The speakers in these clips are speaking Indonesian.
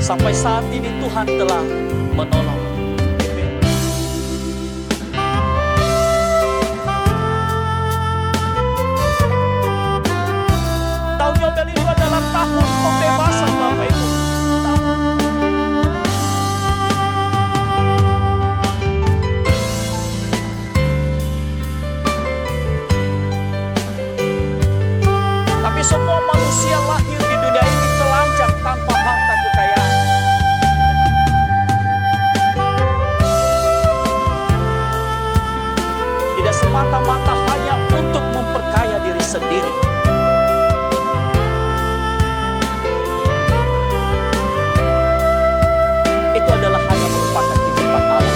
Sampai saat ini Tuhan telah menolong. Tahun Yobel itu adalah tahun pembebasan Bapak Ibu. Tapi semua manusia lahir di dunia ini telanjang tanpa harta kekayaan. Tidak semata-mata hanya untuk memperkaya diri sendiri. Itu adalah hanya merupakan titipan Allah.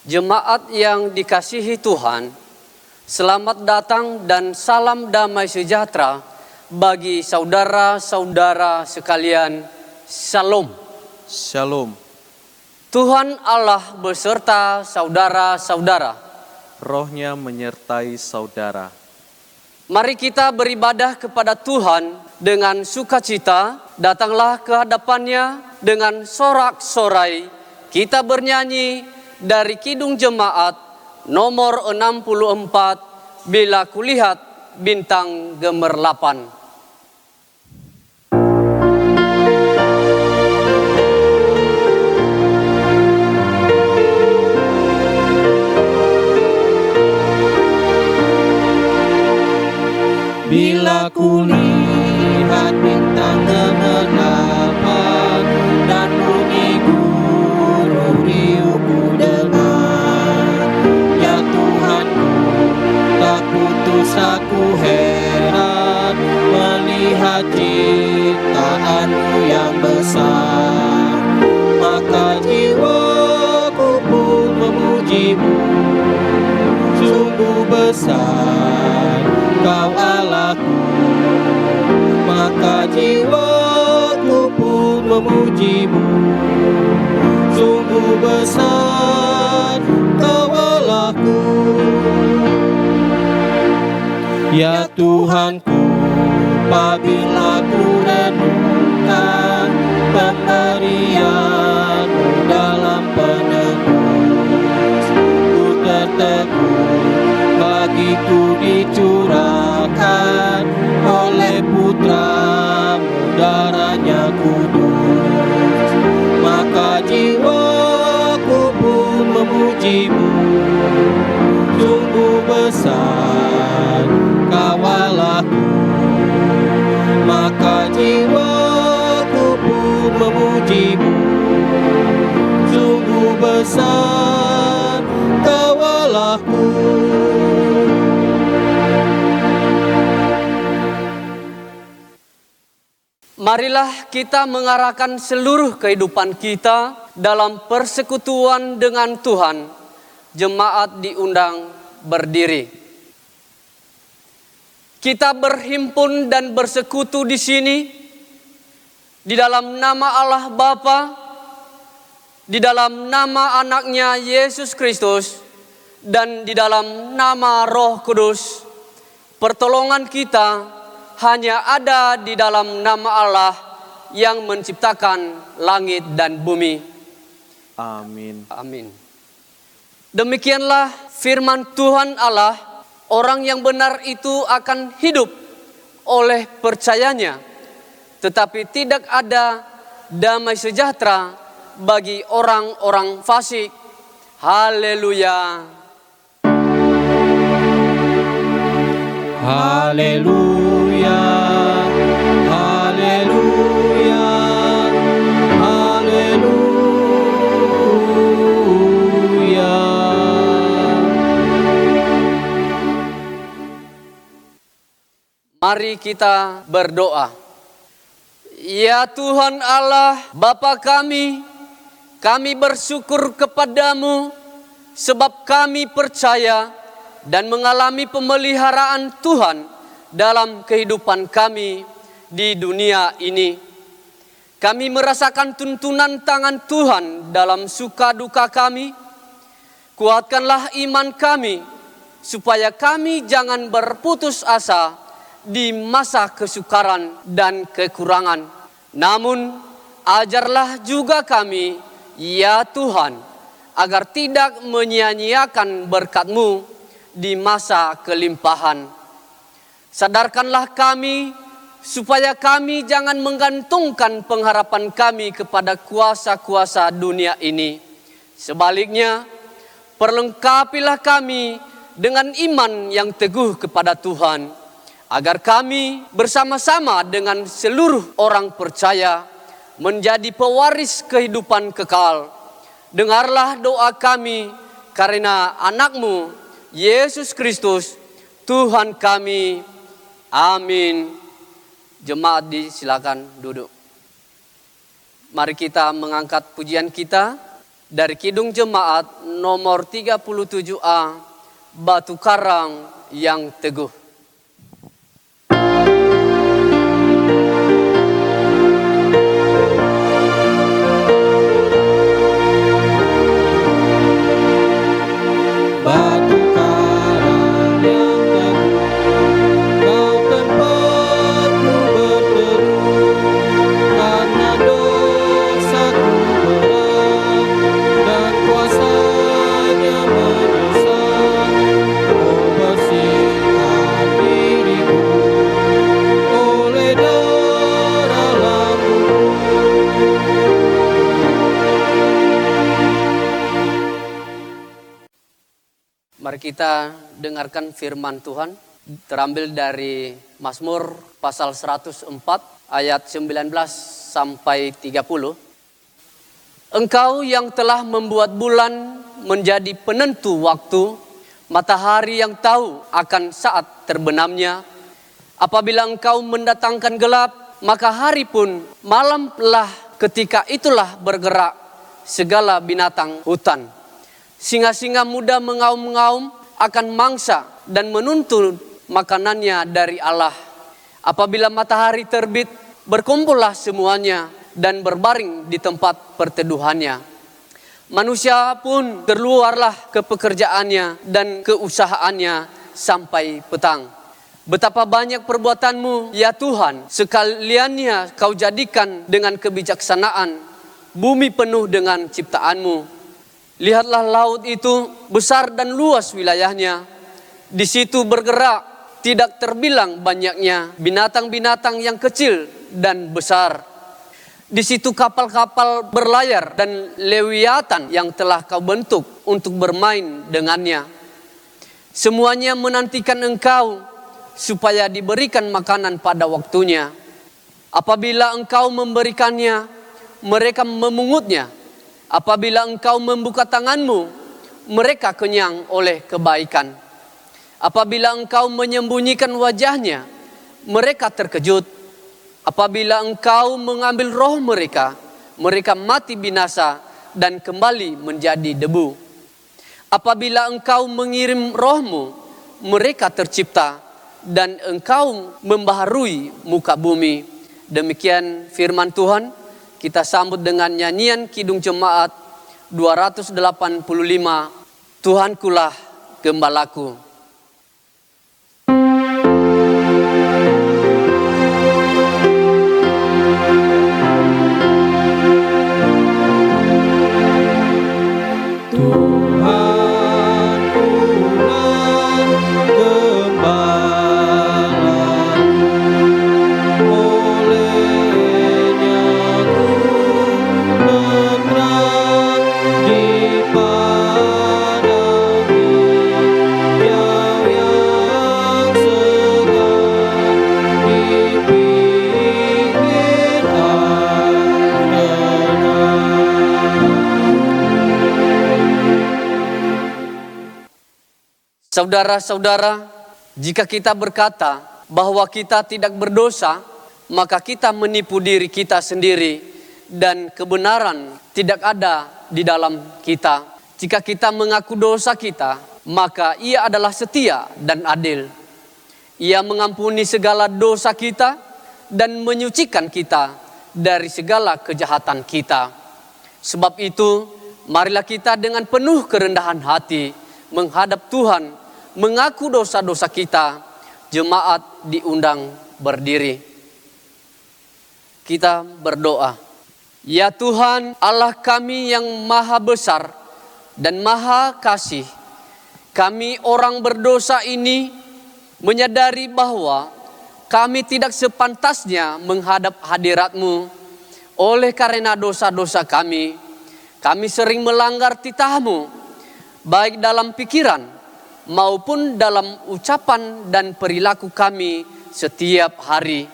Jemaat yang dikasihi Tuhan, selamat datang dan salam damai sejahtera bagi saudara-saudara sekalian. Shalom. Shalom. Tuhan Allah beserta saudara-saudara. Rohnya menyertai saudara. Mari kita beribadah kepada Tuhan dengan sukacita. Datanglah ke hadapannya dengan sorak-sorai. Kita bernyanyi dari Kidung Jemaat nomor 64, Bila Kulihat Bintang Gemerlapan. Bila kulihat bintang gemerlapan dan bunyi guru riuh ku dengar, ya Tuhanku, tak putus aku heran melihat ciptaan-Mu yang besar. Maka jiwaku pun memuji-Mu, sungguh besar Kau Allahku. Maka jiwaku pun memuji-Mu, sungguh besar Kau Allahku. Ya Tuhanku, apabila ku renungkan pemberian-Mu dalam penebus, ku tertegun bagiku dicurahkan oleh Putra-Mu, darahnya kudus. Maka jiwaku pun memuji-Mu, sungguh besar Kau Allahku. Maka jiwaku pun memuji-Mu, sungguh besar Kau Allahku. Marilah kita mengarahkan seluruh kehidupan kita dalam persekutuan dengan Tuhan. Jemaat diundang berdiri. Kita berhimpun dan bersekutu di sini di dalam nama Allah Bapa, di dalam nama anaknya Yesus Kristus, dan di dalam nama Roh Kudus. Pertolongan kita hanya ada di dalam nama Allah yang menciptakan langit dan bumi. Amin. Amin. Demikianlah firman Tuhan Allah, orang yang benar itu akan hidup oleh percayanya. Tetapi tidak ada damai sejahtera bagi orang-orang fasik. Haleluya. Haleluya, haleluya, haleluya. Mari kita berdoa. Ya Tuhan Allah, Bapa kami bersyukur kepadamu sebab kami percaya dan mengalami pemeliharaan Tuhan dalam kehidupan kami di dunia ini. Kami merasakan tuntunan tangan Tuhan dalam suka duka kami. Kuatkanlah iman kami supaya kami jangan berputus asa di masa kesukaran dan kekurangan. Namun, ajarlah juga kami, ya Tuhan, agar tidak menyia-nyiakan berkat-Mu di masa kelimpahan. Sadarkanlah kami, supaya kami jangan menggantungkan pengharapan kami kepada kuasa-kuasa dunia ini. Sebaliknya, perlengkapilah kami dengan iman yang teguh kepada Tuhan, agar kami bersama-sama dengan seluruh orang percaya menjadi pewaris kehidupan kekal. Dengarlah doa kami karena anak-Mu, Yesus Kristus, Tuhan kami. Amin. Jemaat disilakan duduk. Mari kita mengangkat pujian kita dari Kidung Jemaat nomor 37A, Batu Karang yang Teguh. Batu karang yang teguh, Kau tempatku berteduh, karena dosaku berat dan kuasanya menyesat. Oh, bersihkan diriku oleh darah lampu. Mari kita dengarkan firman Tuhan terambil dari Mazmur pasal 104 ayat 19 sampai 30. Engkau yang telah membuat bulan menjadi penentu waktu, matahari yang tahu akan saat terbenamnya. Apabila engkau mendatangkan gelap, maka hari pun malamlah, ketika itulah bergerak segala binatang hutan. Singa-singa muda mengaum-ngaum akan mangsa dan menuntut makanannya dari Allah. Apabila matahari terbit, berkumpullah semuanya dan berbaring di tempat perteduhannya. Manusia pun keluarlah ke pekerjaannya dan keusahaannya sampai petang. Betapa banyak perbuatanmu, ya Tuhan, sekaliannya kau jadikan dengan kebijaksanaan. Bumi penuh dengan ciptaanmu. Lihatlah laut itu besar dan luas wilayahnya. Di situ bergerak, tidak terbilang banyaknya binatang-binatang yang kecil dan besar. Di situ kapal-kapal berlayar dan lewiatan yang telah kau bentuk untuk bermain dengannya. Semuanya menantikan engkau supaya diberikan makanan pada waktunya. Apabila engkau memberikannya, mereka memungutnya. Apabila engkau membuka tanganmu, mereka kenyang oleh kebaikan. Apabila engkau menyembunyikan wajahnya, mereka terkejut. Apabila engkau mengambil roh mereka, mereka mati binasa dan kembali menjadi debu. Apabila engkau mengirim rohmu, mereka tercipta dan engkau membaharui muka bumi. Demikian firman Tuhan. Kita sambut dengan nyanyian Kidung Jemaat 285, Tuhankulah Gembalaku. Di padamu Saudara-saudara, jika kita berkata bahwa kita tidak berdosa, maka kita menipu diri kita sendiri dan kebenaran tidak ada di dalam kita. Jika kita mengaku dosa kita, maka Ia adalah setia dan adil. Ia mengampuni segala dosa kita dan menyucikan kita dari segala kejahatan kita. Sebab itu, marilah kita dengan penuh kerendahan hati menghadap Tuhan, mengaku dosa-dosa kita. Jemaat diundang berdiri. Kita berdoa. Ya Tuhan, Allah kami yang maha besar dan maha kasih, kami orang berdosa ini menyadari bahwa kami tidak sepantasnya menghadap hadirat-Mu. Oleh karena dosa-dosa kami sering melanggar titah-Mu, baik dalam pikiran maupun dalam ucapan dan perilaku kami setiap hari.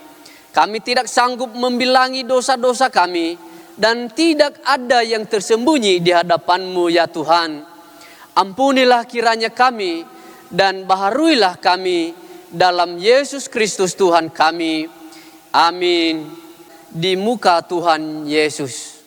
Kami tidak sanggup membilangi dosa-dosa kami, dan tidak ada yang tersembunyi di hadapan-Mu ya Tuhan. Ampunilah kiranya kami dan baharuilah kami dalam Yesus Kristus Tuhan kami. Amin. Di muka Tuhan Yesus.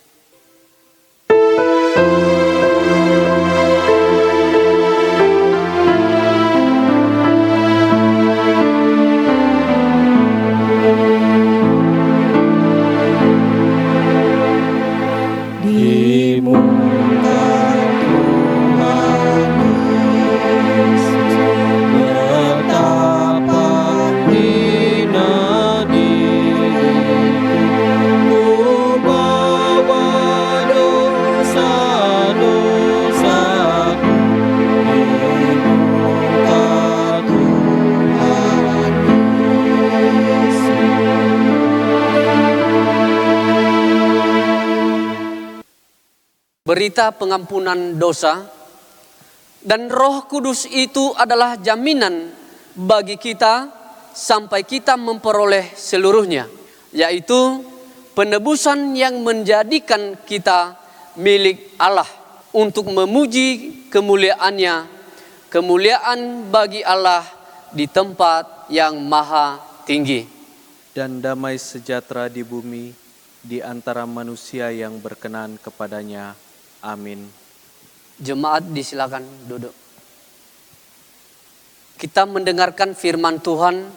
Di muka Tuhan Yesus, betapa hina diriku, ku bawa dosa-dosaku. Di muka Tuhan Yesus. Berita pengampunan dosa dan Roh Kudus itu adalah jaminan bagi kita sampai kita memperoleh seluruhnya, yaitu penebusan yang menjadikan kita milik Allah untuk memuji kemuliaan-Nya, kemuliaan bagi Allah di tempat yang maha tinggi. Dan damai sejahtera di bumi di antara manusia yang berkenan kepadanya. Amin. Jemaat disilakan duduk. Kita mendengarkan firman Tuhan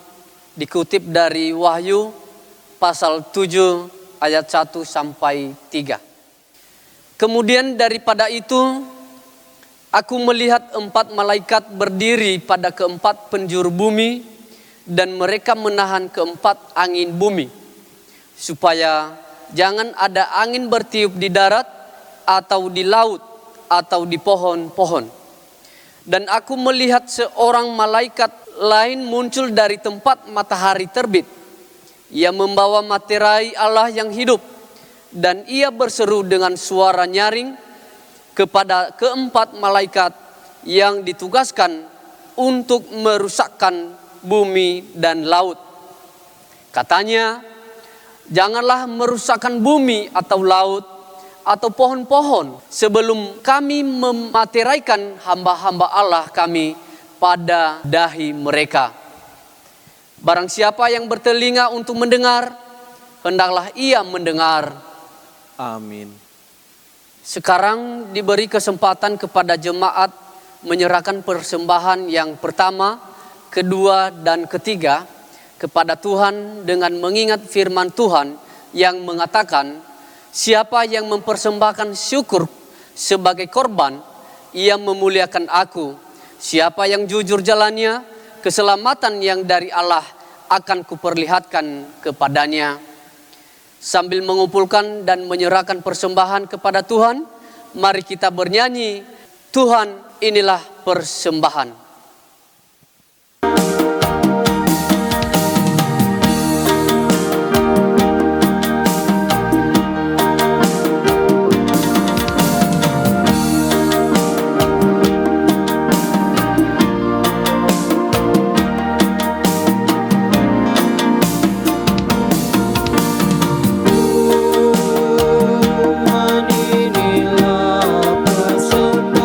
dikutip dari Wahyu pasal 7 ayat 1 sampai 3. Kemudian daripada itu aku melihat 4 malaikat berdiri pada keempat penjuru bumi, dan mereka menahan keempat angin bumi, supaya jangan ada angin bertiup di darat atau di laut atau di pohon-pohon. Dan aku melihat seorang malaikat lain muncul dari tempat matahari terbit. Ia membawa materai Allah yang hidup, dan ia berseru dengan suara nyaring kepada keempat malaikat yang ditugaskan untuk merusakkan bumi dan laut. Katanya, janganlah merusakkan bumi atau laut atau pohon-pohon sebelum kami memateraikan hamba-hamba Allah kami pada dahi mereka. Barang siapa yang bertelinga untuk mendengar, hendaklah ia mendengar. Amin. Sekarang diberi kesempatan kepada jemaat menyerahkan persembahan yang pertama, kedua, dan ketiga kepada Tuhan dengan mengingat firman Tuhan yang mengatakan, siapa yang mempersembahkan syukur sebagai korban, ia memuliakan aku. Siapa yang jujur jalannya, keselamatan yang dari Allah akan kuperlihatkan kepadanya. Sambil mengumpulkan dan menyerahkan persembahan kepada Tuhan, mari kita bernyanyi, Tuhan inilah persembahan. Inilah persembahan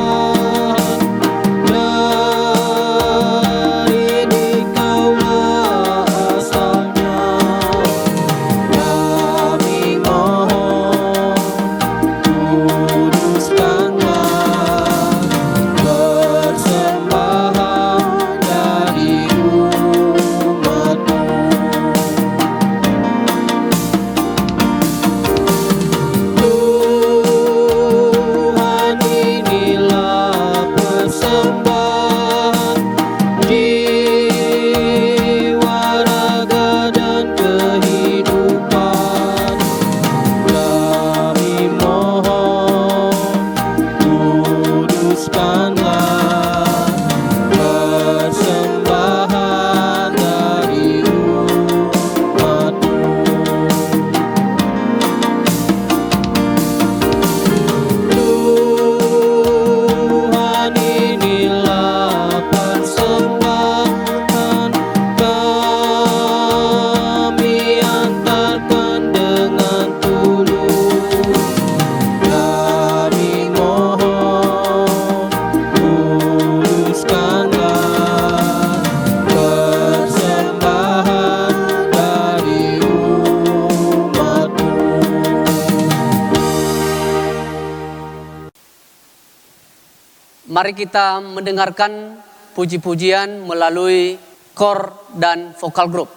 Mari kita mendengarkan puji-pujian melalui kor dan vokal group.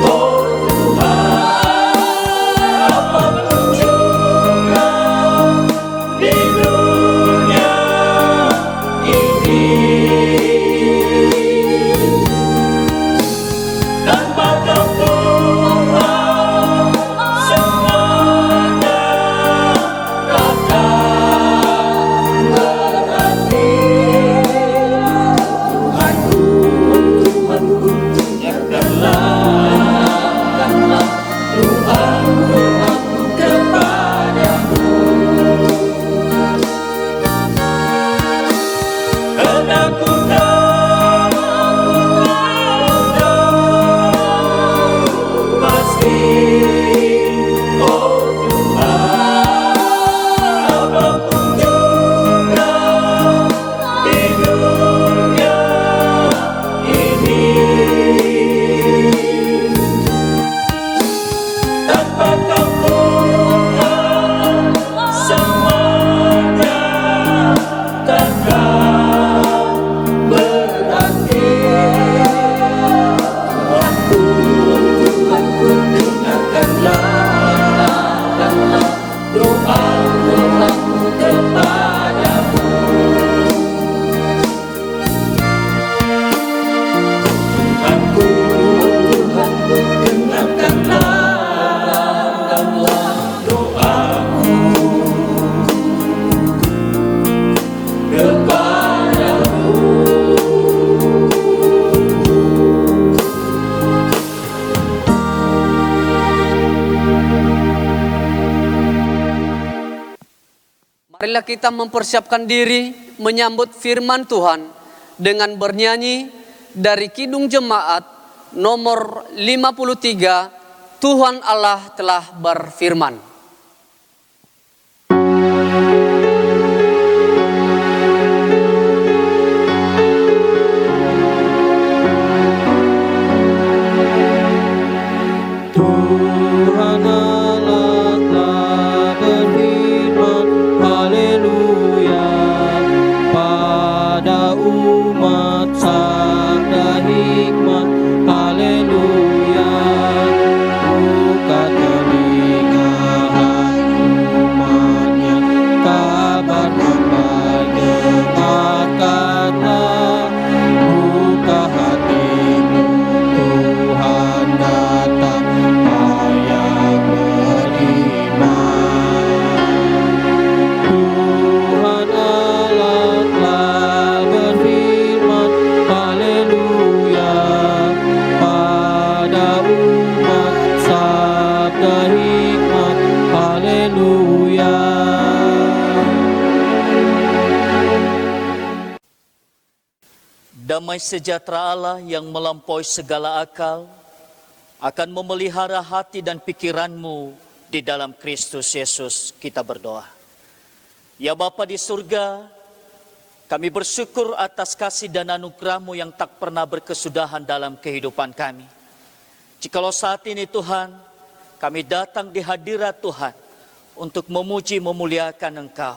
Oh marilah kita mempersiapkan diri menyambut firman Tuhan dengan bernyanyi dari Kidung Jemaat nomor 53, Tuhan Allah telah berfirman. Tuhan Allah telah berfirman, haleluya, pada umat sabda hikmat, haleluya. Buka telinga hai umatnya, kabar hamba dengarkanlah. Buka hatimu, Tuhan datang, yang beriman. Tuhan Allah telah berfirman, haleluya, pada umat sabda hikmat, haleluya. Damai sejahtera Allah yang melampaui segala akal akan memelihara hati dan pikiranmu di dalam Kristus Yesus. Kita berdoa. Ya Bapa di surga, kami bersyukur atas kasih dan anugerah-Mu yang tak pernah berkesudahan dalam kehidupan kami. Jikalau saat ini Tuhan, kami datang di hadirat Tuhan untuk memuji memuliakan Engkau.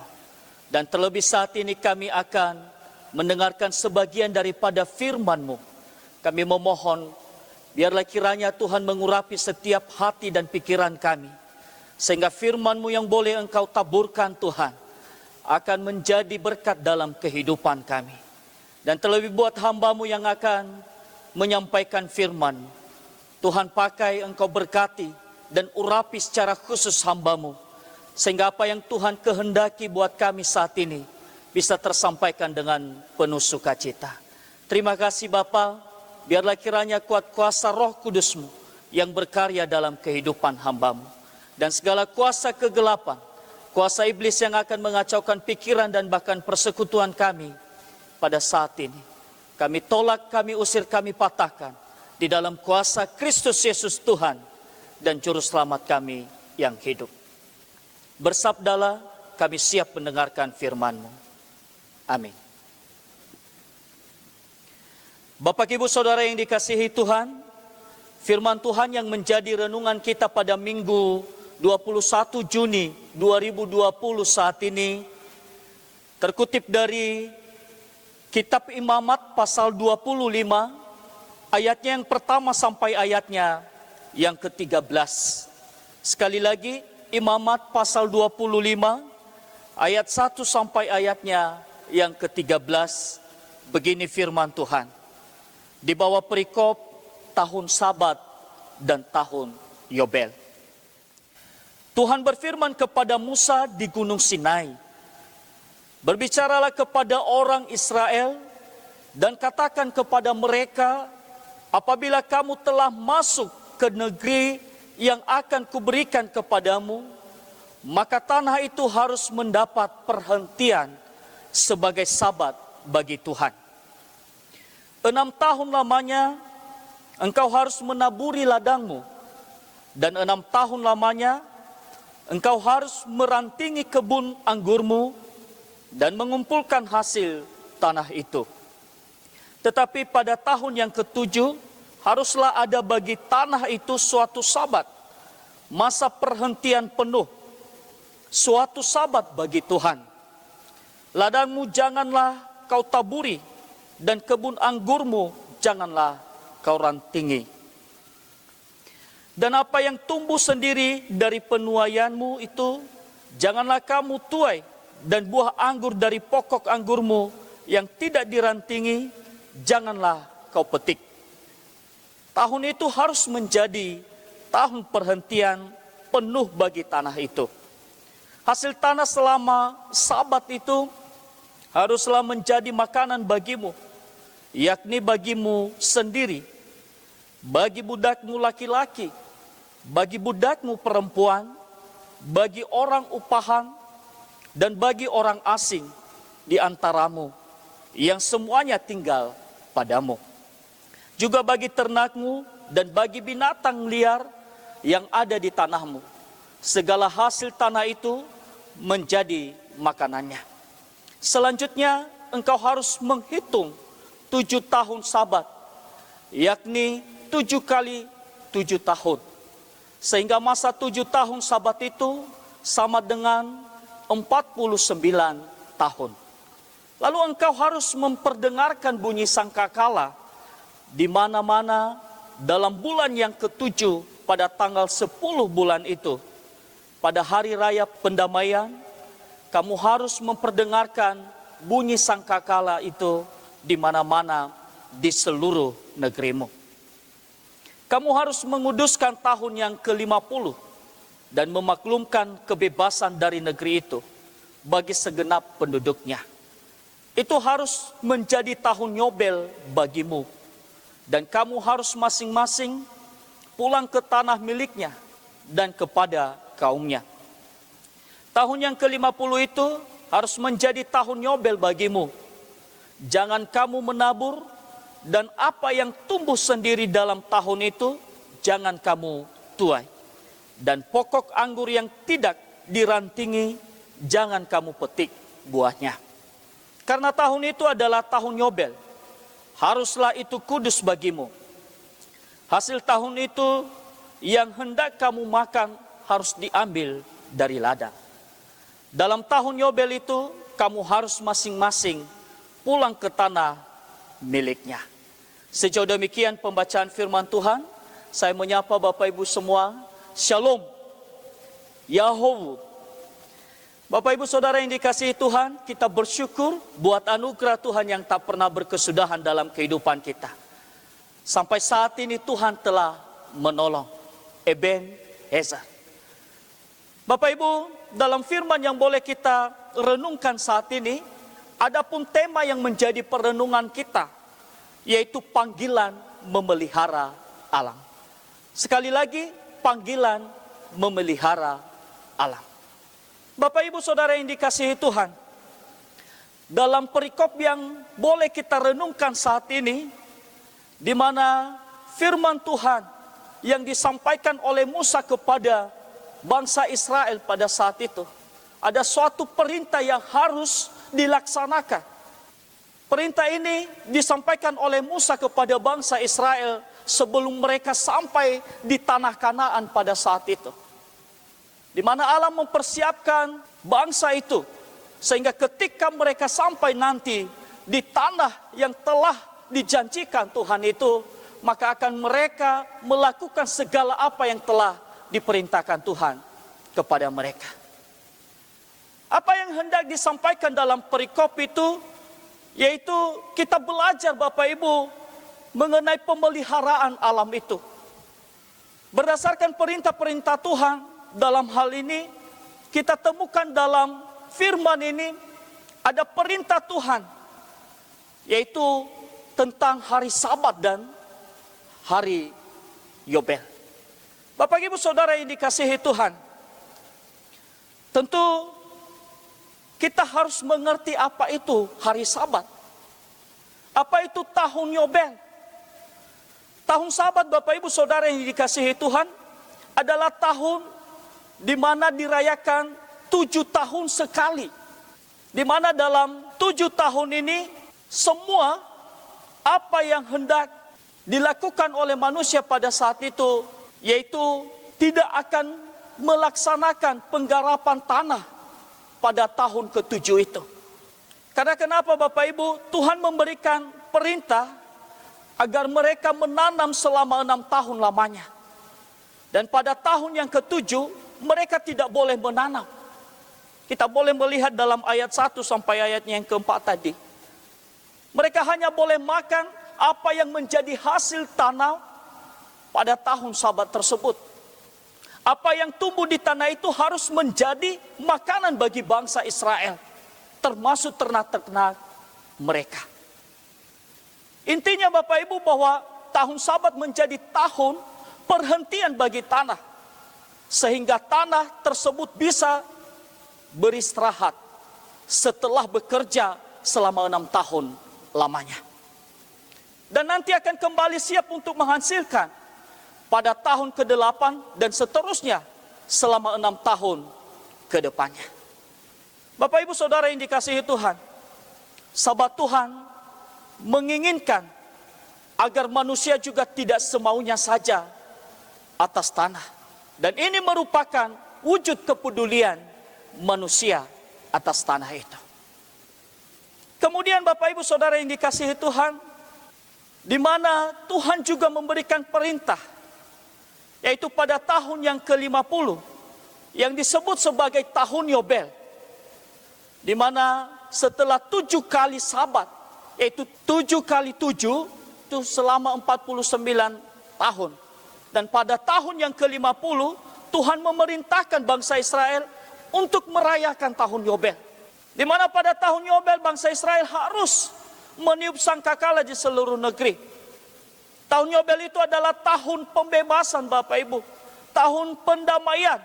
Dan terlebih saat ini kami akan mendengarkan sebagian daripada firman-Mu. Kami memohon, biarlah kiranya Tuhan mengurapi setiap hati dan pikiran kami. Sehingga firman-Mu yang boleh Engkau taburkan Tuhan, akan menjadi berkat dalam kehidupan kami. Dan terlebih buat hamba-Mu yang akan menyampaikan firman-Mu, Tuhan pakai Engkau berkati dan urapi secara khusus hamba-Mu. Sehingga apa yang Tuhan kehendaki buat kami saat ini, bisa tersampaikan dengan penuh sukacita. Terima kasih Bapa. Biarlah kiranya kuat kuasa Roh Kudus-Mu yang berkarya dalam kehidupan hamba-Mu. Dan segala kuasa kegelapan, kuasa iblis yang akan mengacaukan pikiran dan bahkan persekutuan kami pada saat ini, kami tolak, kami usir, kami patahkan di dalam kuasa Kristus Yesus Tuhan dan Juru Selamat kami yang hidup. Bersabdalah, kami siap mendengarkan firman-Mu. Amin. Bapak Ibu Saudara yang dikasihi Tuhan, firman Tuhan yang menjadi renungan kita pada Minggu 21 Juni 2020 saat ini terkutip dari Kitab Imamat pasal 25, ayatnya yang pertama sampai ayatnya yang ke-13. Sekali lagi, Imamat pasal 25, ayat 1 sampai ayatnya yang ke-13, begini firman Tuhan. Di bawah perikop tahun Sabat dan tahun Yobel. Tuhan berfirman kepada Musa di Gunung Sinai, berbicaralah kepada orang Israel dan katakan kepada mereka, apabila kamu telah masuk ke negeri yang akan kuberikan kepadamu, maka tanah itu harus mendapat perhentian sebagai sabat bagi Tuhan. 6 tahun lamanya engkau harus menaburi ladangmu, dan 6 tahun lamanya engkau harus merantingi kebun anggurmu dan mengumpulkan hasil tanah itu. Tetapi pada tahun yang ke-7 haruslah ada bagi tanah itu suatu sabat, masa perhentian penuh, suatu sabat bagi Tuhan. Ladangmu janganlah kau taburi, dan kebun anggurmu janganlah kau rantingi. Dan apa yang tumbuh sendiri dari penuaianmu itu, janganlah kamu tuai, dan buah anggur dari pokok anggurmu yang tidak dirantingi, janganlah kau petik. Tahun itu harus menjadi tahun perhentian penuh bagi tanah itu. Hasil tanah selama sabat itu haruslah menjadi makanan bagimu, yakni bagimu sendiri, bagi budakmu laki-laki, bagi budakmu perempuan, bagi orang upahan, dan bagi orang asing di antaramu yang semuanya tinggal padamu. Juga bagi ternakmu dan bagi binatang liar yang ada di tanahmu. Segala hasil tanah itu menjadi makanannya. Selanjutnya engkau harus menghitung 7 tahun Sabat, yakni 7 kali 7 tahun. Sehingga masa 7 tahun Sabat itu sama dengan 49 tahun. Lalu engkau harus memperdengarkan bunyi sangkakala di mana-mana dalam bulan yang ke-7 pada tanggal 10 bulan itu. Pada hari raya pendamaian, kamu harus memperdengarkan bunyi sangkakala itu di mana-mana di seluruh negerimu. Kamu harus menguduskan tahun yang ke-50 dan memaklumkan kebebasan dari negeri itu bagi segenap penduduknya. Itu harus menjadi tahun Yobel bagimu. Dan kamu harus masing-masing pulang ke tanah miliknya dan kepada kaumnya. Tahun yang ke-50 itu harus menjadi tahun Yobel bagimu. Jangan kamu menabur, dan apa yang tumbuh sendiri dalam tahun itu jangan kamu tuai. Dan pokok anggur yang tidak dirantingi jangan kamu petik buahnya. Karena tahun itu adalah tahun Yobel, haruslah itu kudus bagimu. Hasil tahun itu yang hendak kamu makan harus diambil dari ladang. Dalam tahun Yobel itu kamu harus masing-masing pulang ke tanah miliknya. Sejauh demikian pembacaan firman Tuhan. Saya menyapa Bapak Ibu semua. Shalom. Yahoo. Bapak Ibu Saudara yang dikasihi Tuhan, kita bersyukur buat anugerah Tuhan yang tak pernah berkesudahan dalam kehidupan kita. Sampai saat ini Tuhan telah menolong. Ebenezer. Bapak Ibu, dalam firman yang boleh kita renungkan saat ini, ada pun tema yang menjadi perenungan kita, yaitu panggilan memelihara alam. Sekali lagi, panggilan memelihara alam. Bapak Ibu Saudara yang dikasihi Tuhan, dalam perikop yang boleh kita renungkan saat ini, di mana firman Tuhan yang disampaikan oleh Musa kepada bangsa Israel pada saat itu, ada suatu perintah yang harus dilaksanakan. Perintah ini disampaikan oleh Musa kepada bangsa Israel sebelum mereka sampai di tanah Kanaan pada saat itu. Di mana Allah mempersiapkan bangsa itu sehingga ketika mereka sampai nanti di tanah yang telah dijanjikan Tuhan itu, maka akan mereka melakukan segala apa yang telah diperintahkan Tuhan kepada mereka. Apa yang hendak disampaikan dalam perikop itu, yaitu kita belajar Bapak Ibu mengenai pemeliharaan alam itu. Berdasarkan perintah-perintah Tuhan dalam hal ini, kita temukan dalam firman ini ada perintah Tuhan, yaitu tentang hari Sabat dan hari Yobel. Bapak Ibu Saudara yang dikasihi Tuhan, tentu kita harus mengerti apa itu hari Sabat. Apa itu tahun Yobel? Tahun Sabat Bapak Ibu Saudara yang dikasihi Tuhan adalah tahun di mana dirayakan 7 tahun sekali. Di mana dalam 7 tahun ini semua apa yang hendak dilakukan oleh manusia pada saat itu, yaitu tidak akan melaksanakan penggarapan tanah pada tahun ke-7 itu. Karena kenapa Bapak Ibu? Tuhan memberikan perintah agar mereka menanam selama 6 tahun lamanya. Dan pada tahun yang ke-7 mereka tidak boleh menanam. Kita boleh melihat dalam ayat 1 sampai ayatnya yang ke-4 tadi. Mereka hanya boleh makan apa yang menjadi hasil tanam pada tahun Sabat tersebut. Apa yang tumbuh di tanah itu harus menjadi makanan bagi bangsa Israel, termasuk ternak-ternak mereka. Intinya Bapak Ibu bahwa tahun Sabat menjadi tahun perhentian bagi tanah, sehingga tanah tersebut bisa beristirahat setelah bekerja selama 6 tahun lamanya. Dan nanti akan kembali siap untuk menghasilkan pada tahun ke-8 dan seterusnya selama 6 tahun ke depannya. Bapak Ibu Saudara yang dikasihi Tuhan, sahabat Tuhan menginginkan agar manusia juga tidak semaunya saja atas tanah. Dan ini merupakan wujud kepedulian manusia atas tanah itu. Kemudian Bapak Ibu Saudara yang dikasihi Tuhan, di mana Tuhan juga memberikan perintah, yaitu pada tahun yang ke-50 yang disebut sebagai tahun Yobel, di mana setelah 7 kali Sabat, yaitu 7 kali 7 itu selama 49 tahun, dan pada tahun yang ke-50 Tuhan memerintahkan bangsa Israel untuk merayakan tahun Yobel, di mana pada tahun Yobel bangsa Israel harus meniup sangkakala di seluruh negeri. Tahun Yobel itu adalah tahun pembebasan Bapak Ibu, tahun pendamaian,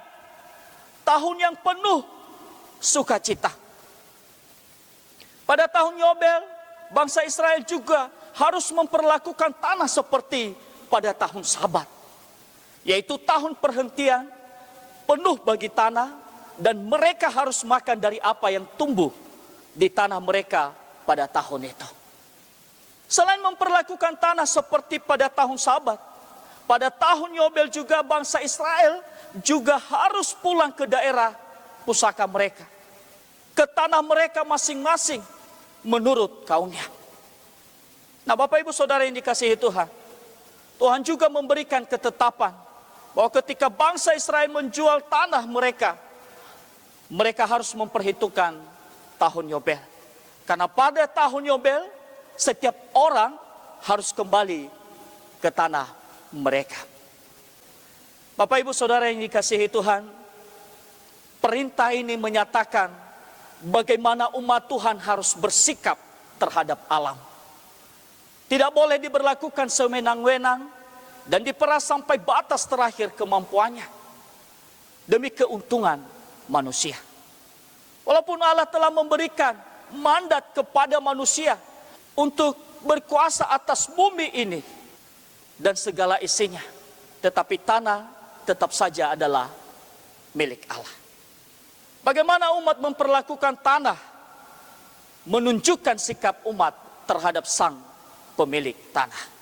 tahun yang penuh sukacita. Pada tahun Yobel, bangsa Israel juga harus memperlakukan tanah seperti pada tahun Sabat, yaitu tahun perhentian penuh bagi tanah, dan mereka harus makan dari apa yang tumbuh di tanah mereka pada tahun itu. Selain memperlakukan tanah seperti pada tahun Sabat, pada tahun Yobel juga bangsa Israel juga harus pulang ke daerah pusaka mereka, ke tanah mereka masing-masing menurut kaumnya. Nah Bapak Ibu Saudara yang dikasihi Tuhan, Tuhan juga memberikan ketetapan bahwa ketika bangsa Israel menjual tanah mereka, mereka harus memperhitungkan tahun Yobel. Karena pada tahun Yobel, setiap orang harus kembali ke tanah mereka. Bapak Ibu Saudara yang dikasihi Tuhan, perintah ini menyatakan bagaimana umat Tuhan harus bersikap terhadap alam. Tidak boleh diberlakukan sewenang-wenang dan diperas sampai batas terakhir kemampuannya demi keuntungan manusia. Walaupun Allah telah memberikan mandat kepada manusia untuk berkuasa atas bumi ini dan segala isinya, tetapi tanah tetap saja adalah milik Allah. Bagaimana umat memperlakukan tanah menunjukkan sikap umat terhadap sang pemilik tanah.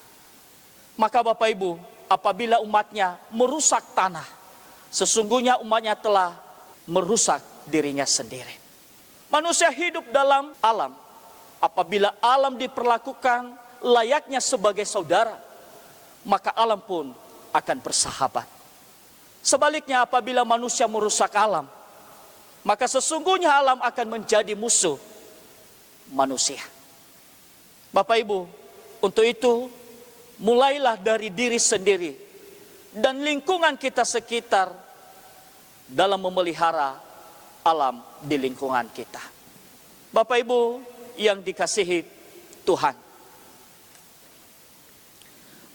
Maka Bapak Ibu, apabila umatnya merusak tanah, sesungguhnya umatnya telah merusak dirinya sendiri. Manusia hidup dalam alam. Apabila alam diperlakukan layaknya sebagai saudara, maka alam pun akan bersahabat. Sebaliknya apabila manusia merusak alam, maka sesungguhnya alam akan menjadi musuh manusia. Bapak Ibu, untuk itu mulailah dari diri sendiri dan lingkungan kita sekitar dalam memelihara alam di lingkungan kita. Bapak Ibu yang dikasihi Tuhan,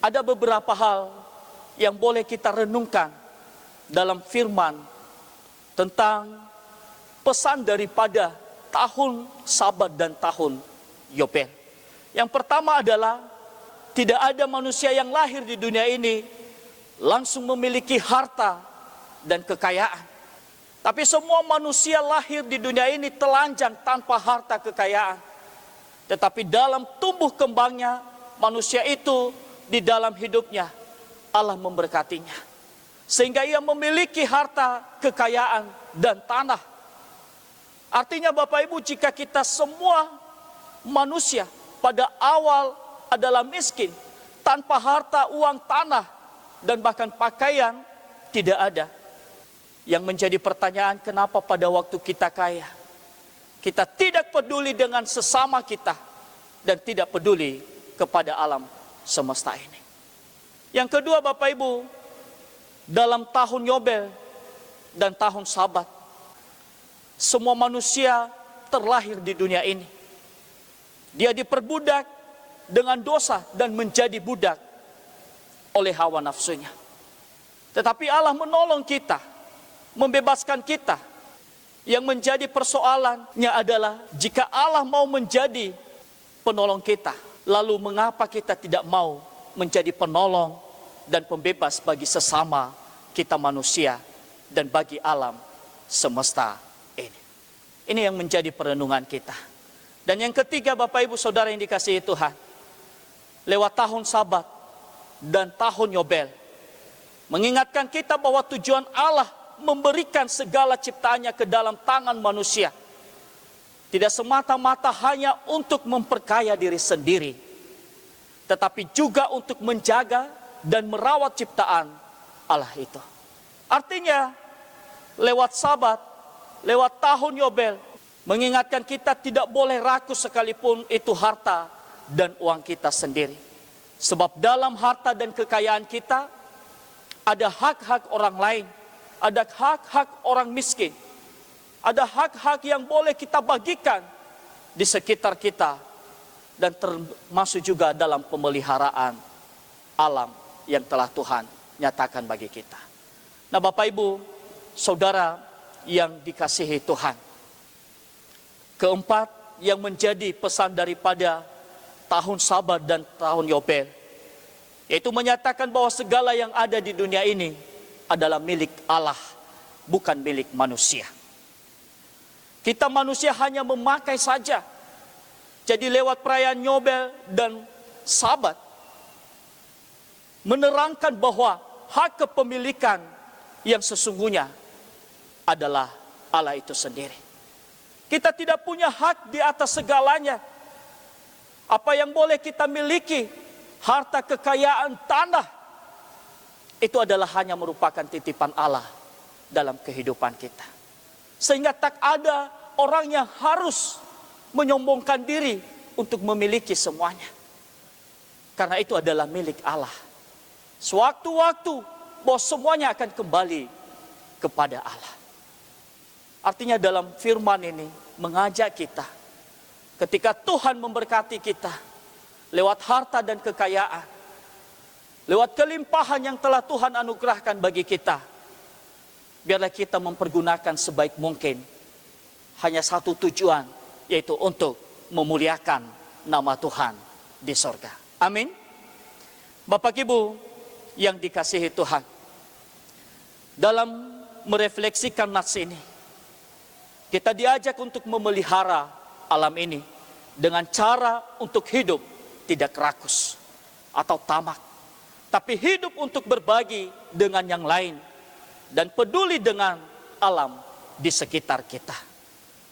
ada beberapa hal yang boleh kita renungkan dalam firman tentang pesan daripada tahun Sabat dan tahun Yobel. Yang pertama adalah tidak ada manusia yang lahir di dunia ini langsung memiliki harta dan kekayaan. Tapi semua manusia lahir di dunia ini telanjang tanpa harta kekayaan. Tetapi dalam tumbuh kembangnya manusia itu, di dalam hidupnya Allah memberkatinya, sehingga ia memiliki harta kekayaan dan tanah. Artinya Bapak Ibu, jika kita semua manusia pada awal adalah miskin, tanpa harta, uang, tanah, dan bahkan pakaian tidak ada, yang menjadi pertanyaan, kenapa pada waktu kita kaya, kita tidak peduli dengan sesama kita dan tidak peduli kepada alam semesta ini. Yang kedua Bapak Ibu, dalam tahun Yobel dan tahun Sabat, semua manusia terlahir di dunia ini. Dia diperbudak dengan dosa dan menjadi budak oleh hawa nafsunya. Tetapi Allah menolong kita, membebaskan kita Yang menjadi persoalannya adalah jika Allah mau menjadi penolong kita, lalu mengapa kita tidak mau menjadi penolong dan pembebas bagi sesama kita manusia dan bagi alam semesta ini. Ini yang menjadi perenungan kita. Dan yang ketiga, Bapak Ibu Saudara yang dikasihi Tuhan, lewat tahun Sabat dan tahun Yobel, mengingatkan kita bahwa tujuan Allah memberikan segala ciptaannya ke dalam tangan manusia tidak semata-mata hanya untuk memperkaya diri sendiri, tetapi juga untuk menjaga dan merawat ciptaan Allah itu. Artinya, lewat Sabat, lewat tahun Yobel, mengingatkan kita tidak boleh rakus sekalipun itu harta dan uang kita sendiri. Sebab dalam harta dan kekayaan kita, ada hak-hak orang lain, ada hak-hak orang miskin, ada hak-hak yang boleh kita bagikan di sekitar kita, dan termasuk juga dalam pemeliharaan alam yang telah Tuhan nyatakan bagi kita. Nah, Bapak Ibu Saudara yang dikasihi Tuhan, keempat yang menjadi pesan daripada tahun Sabat dan tahun Yobel, yaitu menyatakan bahwa segala yang ada di dunia ini adalah milik Allah, bukan milik manusia. Kita manusia hanya memakai saja. Jadi lewat perayaan Yobel dan Sabat, menerangkan bahwa hak kepemilikan yang sesungguhnya adalah Allah itu sendiri. Kita tidak punya hak di atas segalanya. Apa yang boleh kita miliki, harta, kekayaan, tanah, itu adalah hanya merupakan titipan Allah dalam kehidupan kita. Sehingga tak ada orang yang harus menyombongkan diri untuk memiliki semuanya. Karena itu adalah milik Allah. Sewaktu-waktu bahwa semuanya akan kembali kepada Allah. Artinya dalam firman ini mengajak kita, ketika Tuhan memberkati kita lewat harta dan kekayaan, lewat kelimpahan yang telah Tuhan anugerahkan bagi kita, biarlah kita mempergunakan sebaik mungkin. Hanya satu tujuan, yaitu untuk memuliakan nama Tuhan di sorga. Amin. Bapak Ibu yang dikasihi Tuhan, dalam merefleksikan nats ini, kita diajak untuk memelihara alam ini dengan cara untuk hidup tidak rakus atau tamak, tapi hidup untuk berbagi dengan yang lain dan peduli dengan alam di sekitar kita.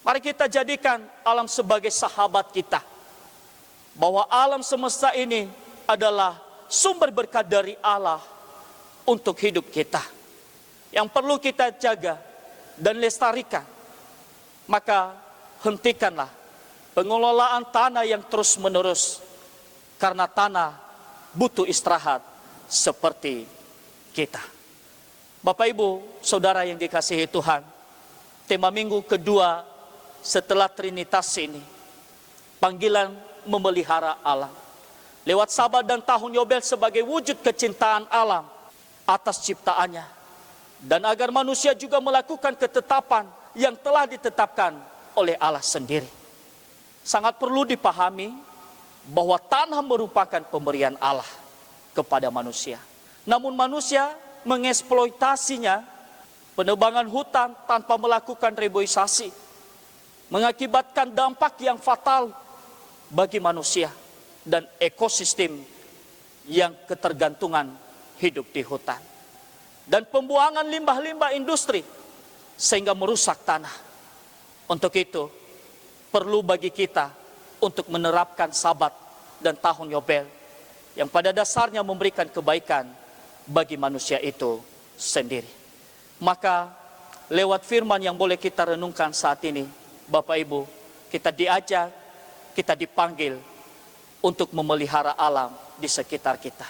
Mari kita jadikan alam sebagai sahabat kita, bahwa alam semesta ini adalah sumber berkat dari Allah untuk hidup kita, yang perlu kita jaga dan lestarikan. Maka hentikanlah pengelolaan tanah yang terus menerus, karena tanah butuh istirahat seperti kita. Bapak Ibu Saudara yang dikasihi Tuhan, tema minggu kedua setelah Trinitas ini, panggilan memelihara alam. Lewat Sabat dan tahun Yobel sebagai wujud kecintaan alam atas ciptaannya, dan agar manusia juga melakukan ketetapan yang telah ditetapkan oleh Allah sendiri. Sangat perlu dipahami bahwa tanah merupakan pemberian Allah kepada manusia. Namun manusia mengeksploitasinya, penebangan hutan tanpa melakukan reboisasi, mengakibatkan dampak yang fatal bagi manusia dan ekosistem yang ketergantungan hidup di hutan. Dan pembuangan limbah-limbah industri sehingga merusak tanah. Untuk itu, perlu bagi kita untuk menerapkan Sabat dan tahun Yobel yang pada dasarnya memberikan kebaikan bagi manusia itu sendiri. Maka lewat firman yang boleh kita renungkan saat ini, Bapak Ibu, kita diajak, kita dipanggil untuk memelihara alam di sekitar kita.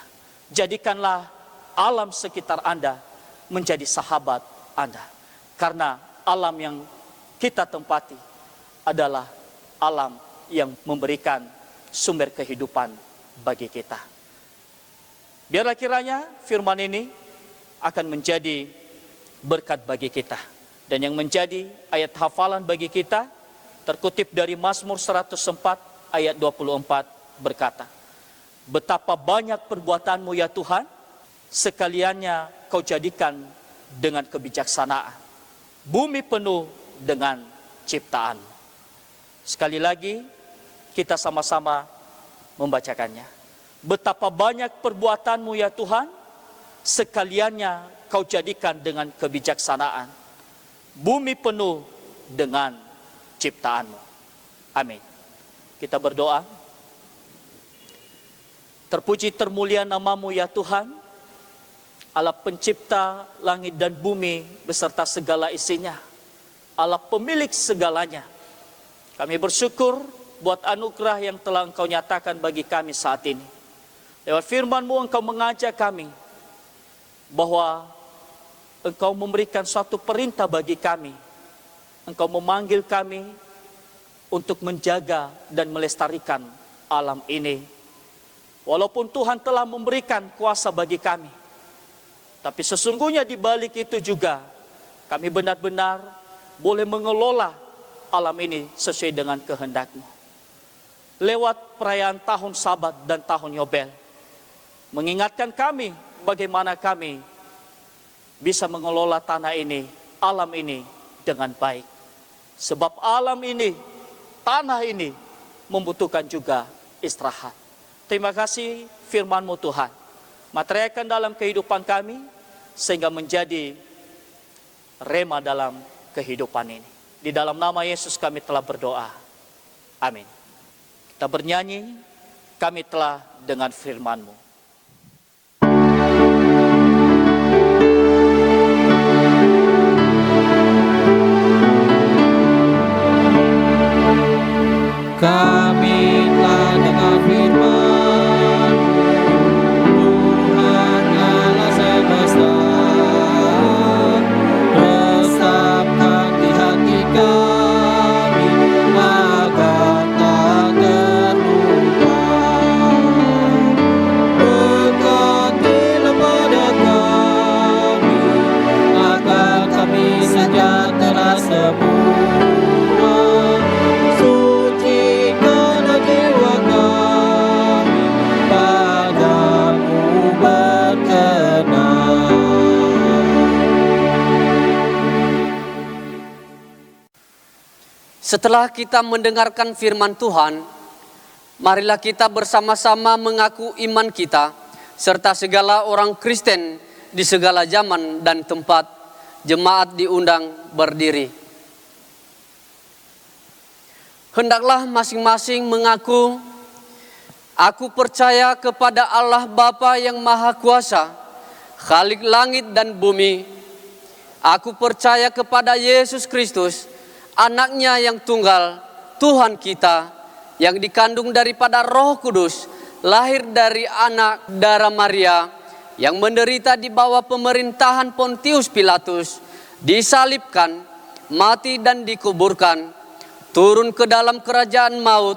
Jadikanlah alam sekitar Anda menjadi sahabat Anda. Karena alam yang kita tempati adalah alam yang memberikan sumber kehidupan bagi kita. Biarlah kiranya firman ini akan menjadi berkat bagi kita. Dan yang menjadi ayat hafalan bagi kita terkutip dari Mazmur 104 ayat 24 berkata, betapa banyak perbuatanmu ya Tuhan, sekaliannya kau jadikan dengan kebijaksanaan. Bumi penuh dengan ciptaan. Sekali lagi kita sama-sama membacakannya. Betapa banyak perbuatanmu ya Tuhan, sekaliannya kau jadikan dengan kebijaksanaan. Bumi penuh dengan ciptaanmu. Amin. Kita berdoa. Terpuji termulia namamu ya Tuhan, Allah pencipta langit dan bumi beserta segala isinya, Allah pemilik segalanya. Kami bersyukur buat anugerah yang telah Engkau nyatakan bagi kami saat ini. Lewat firman-Mu Engkau mengajak kami bahwa Engkau memberikan suatu perintah bagi kami. Engkau memanggil kami untuk menjaga dan melestarikan alam ini. Walaupun Tuhan telah memberikan kuasa bagi kami, tapi sesungguhnya di balik itu juga kami benar-benar boleh mengelola alam ini sesuai dengan kehendak-Mu. Lewat perayaan tahun Sabat dan tahun Yobel, mengingatkan kami bagaimana kami bisa mengelola tanah ini, alam ini dengan baik. Sebab alam ini, tanah ini membutuhkan juga istirahat. Terima kasih firman-Mu Tuhan. Materialkan dalam kehidupan kami sehingga menjadi rema dalam kehidupan ini. Di dalam nama Yesus kami telah berdoa. Amin. Kita bernyanyi, kami telah dengan firman-Mu. Kami telah dengar firman Tuhan Allah semesta, resapkan di hati kami agar tak terluka. Berkatilah pada kami agar kami sejahtera semua. Setelah kita mendengarkan firman Tuhan, marilah kita bersama-sama mengaku iman kita, serta segala orang Kristen di segala zaman dan tempat. Jemaat diundang berdiri. Hendaklah masing-masing mengaku, aku percaya kepada Allah Bapa yang Maha Kuasa, Khalik langit dan bumi. Aku percaya kepada Yesus Kristus, Anaknya yang tunggal, Tuhan kita, yang dikandung daripada Roh Kudus, lahir dari anak darah Maria, yang menderita di bawah pemerintahan Pontius Pilatus, disalibkan, mati dan dikuburkan, turun ke dalam kerajaan maut,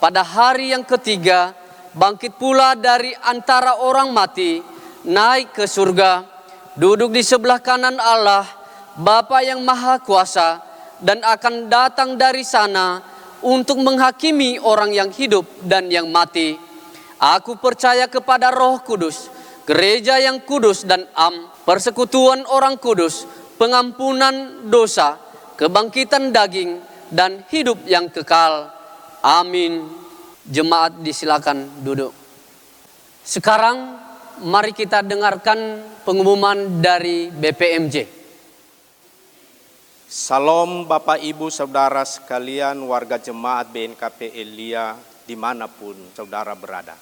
pada hari yang ketiga, bangkit pula dari antara orang mati, naik ke surga, duduk di sebelah kanan Allah, Bapa yang Maha Kuasa, dan akan datang dari sana untuk menghakimi orang yang hidup dan yang mati. Aku percaya kepada Roh Kudus, gereja yang kudus dan persekutuan orang kudus, pengampunan dosa, kebangkitan daging, dan hidup yang kekal. Amin. Jemaat disilakan duduk. Sekarang mari kita dengarkan pengumuman dari BPMJ. Salam Bapak Ibu Saudara sekalian warga jemaat BNKP Elia dimanapun saudara berada.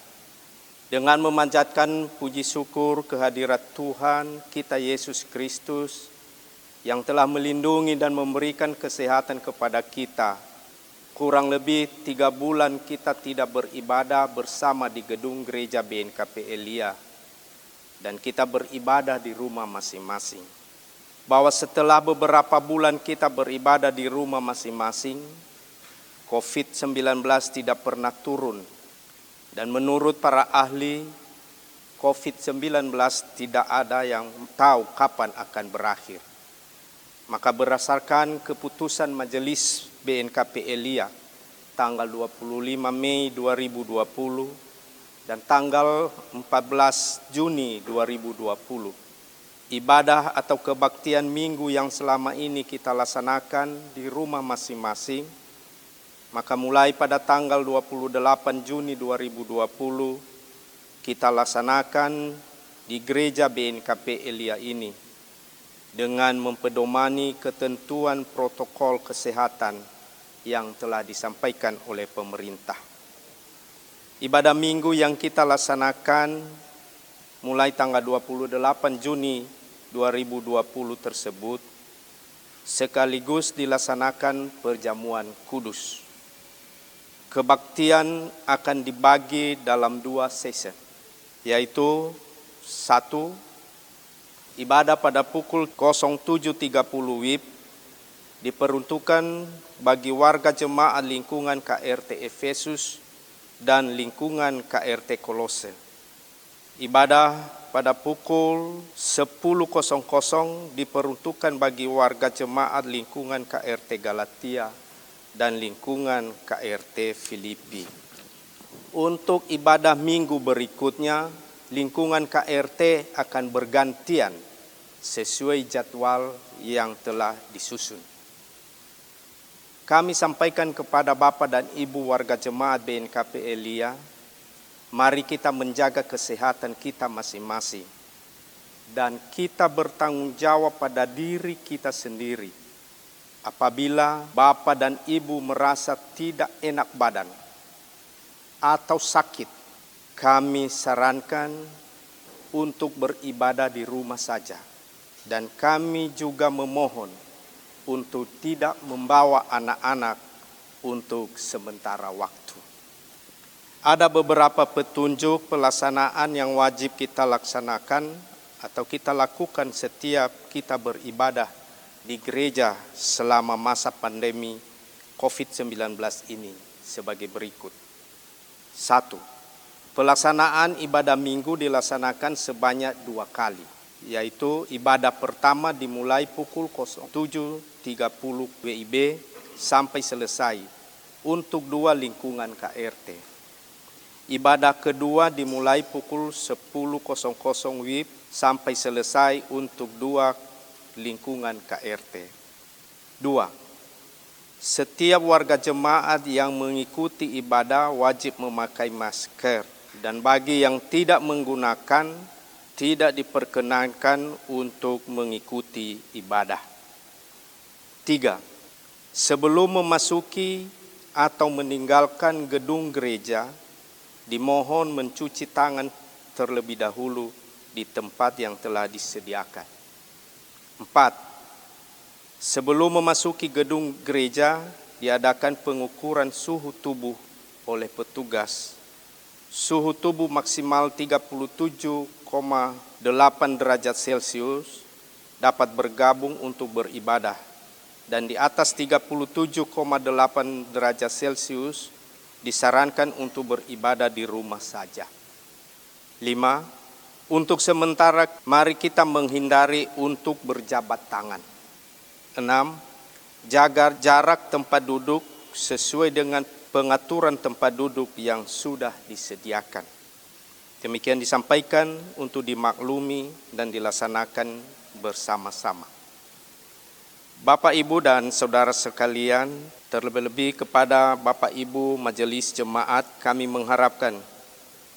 Dengan memanjatkan puji syukur kehadirat Tuhan kita Yesus Kristus yang telah melindungi dan memberikan kesehatan kepada kita. Kurang lebih 3 bulan kita tidak beribadah bersama di gedung gereja BNKP Elia. Dan kita beribadah di rumah masing-masing. Bahwa setelah beberapa bulan kita beribadah di rumah masing-masing, COVID-19 tidak pernah turun. Dan menurut para ahli, COVID-19 tidak ada yang tahu kapan akan berakhir. Maka berdasarkan keputusan Majelis BNKP Elia tanggal 25 Mei 2020 dan tanggal 14 Juni 2020, ibadah atau kebaktian minggu yang selama ini kita laksanakan di rumah masing-masing, maka mulai pada tanggal 28 Juni 2020 kita laksanakan di gereja BNKP Elia ini dengan mempedomani ketentuan protokol kesehatan yang telah disampaikan oleh pemerintah. Ibadah minggu yang kita laksanakan mulai tanggal 28 Juni 2020 tersebut sekaligus dilaksanakan perjamuan kudus. Kebaktian akan dibagi dalam 2 sesi, yaitu 1. Ibadah pada pukul 07.30 WIB diperuntukkan bagi warga jemaat lingkungan KRT Efesus dan lingkungan KRT Kolose. Ibadah pada pukul 10.00 diperuntukkan bagi warga jemaat lingkungan KRT Galatia dan lingkungan KRT Filipi. Untuk ibadah minggu berikutnya, lingkungan KRT akan bergantian sesuai jadwal yang telah disusun. Kami sampaikan kepada Bapak dan Ibu warga jemaat BNKP Elia, mari kita menjaga kesehatan kita masing-masing dan kita bertanggung jawab pada diri kita sendiri. Apabila Bapak dan Ibu merasa tidak enak badan atau sakit, kami sarankan untuk beribadah di rumah saja. Dan kami juga memohon untuk tidak membawa anak-anak untuk sementara waktu. Ada beberapa petunjuk pelaksanaan yang wajib kita laksanakan atau kita lakukan setiap kita beribadah di gereja selama masa pandemi COVID-19 ini sebagai berikut. 1. Pelaksanaan ibadah minggu dilaksanakan sebanyak 2 kali, yaitu ibadah pertama dimulai pukul 07.30 WIB sampai selesai untuk 2 lingkungan KRT. Ibadah kedua dimulai pukul 10.00 WIB sampai selesai untuk 2 lingkungan KRT. 2. Setiap warga jemaat yang mengikuti ibadah wajib memakai masker, dan bagi yang tidak menggunakan tidak diperkenankan untuk mengikuti ibadah. 3. Sebelum memasuki atau meninggalkan gedung gereja, dimohon mencuci tangan terlebih dahulu di tempat yang telah disediakan. 4. Sebelum memasuki gedung gereja, diadakan pengukuran suhu tubuh oleh petugas. Suhu tubuh maksimal 37,8 derajat Celcius dapat bergabung untuk beribadah, dan di atas 37,8 derajat Celcius disarankan untuk beribadah di rumah saja. 5. Untuk sementara mari kita menghindari untuk berjabat tangan. 6. Jaga jarak tempat duduk sesuai dengan pengaturan tempat duduk yang sudah disediakan. Demikian disampaikan untuk dimaklumi dan dilaksanakan bersama-sama. Bapak, Ibu, dan saudara sekalian, terlebih-lebih kepada Bapak, Ibu Majelis Jemaat, kami mengharapkan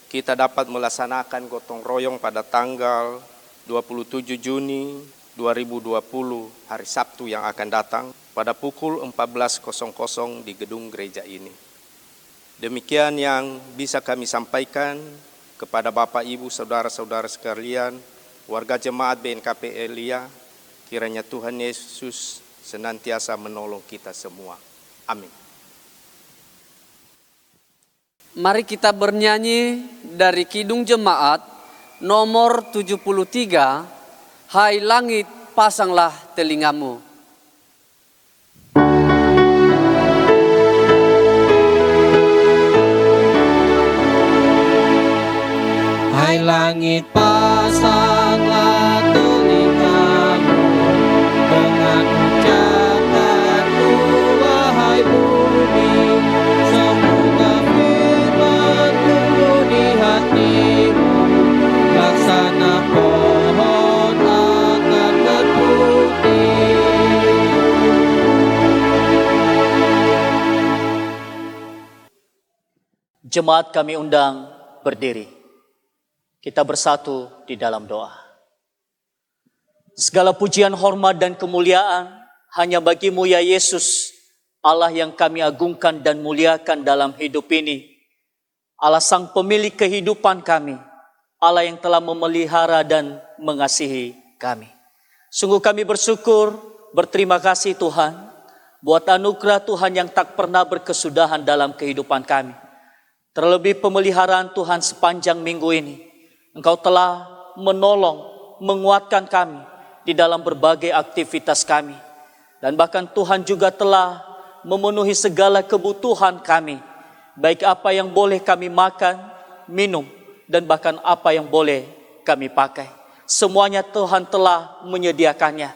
kita dapat melaksanakan gotong royong pada tanggal 27 Juni 2020, hari Sabtu yang akan datang, pada pukul 14.00 di gedung gereja ini. Demikian yang bisa kami sampaikan kepada Bapak, Ibu, saudara-saudara sekalian, warga jemaat BNKP Elia. Kiranya Tuhan Yesus senantiasa menolong kita semua. Amin. Mari kita bernyanyi dari Kidung Jemaat nomor 73, Hai langit pasanglah telingamu. Hai langit pasanglah telingamu, dengar Jemaat kami undang berdiri. Kita bersatu di dalam doa. Segala pujian, hormat, dan kemuliaan hanya bagi-Mu ya Yesus, Allah yang kami agungkan dan muliakan dalam hidup ini. Allah sang pemilik kehidupan kami, Allah yang telah memelihara dan mengasihi kami. Sungguh kami bersyukur, berterima kasih Tuhan, buat anugerah Tuhan yang tak pernah berkesudahan dalam kehidupan kami. Terlebih pemeliharaan Tuhan sepanjang minggu ini. Engkau telah menolong, menguatkan kami di dalam berbagai aktivitas kami. Dan bahkan Tuhan juga telah memenuhi segala kebutuhan kami. Baik apa yang boleh kami makan, minum, dan bahkan apa yang boleh kami pakai. Semuanya Tuhan telah menyediakannya.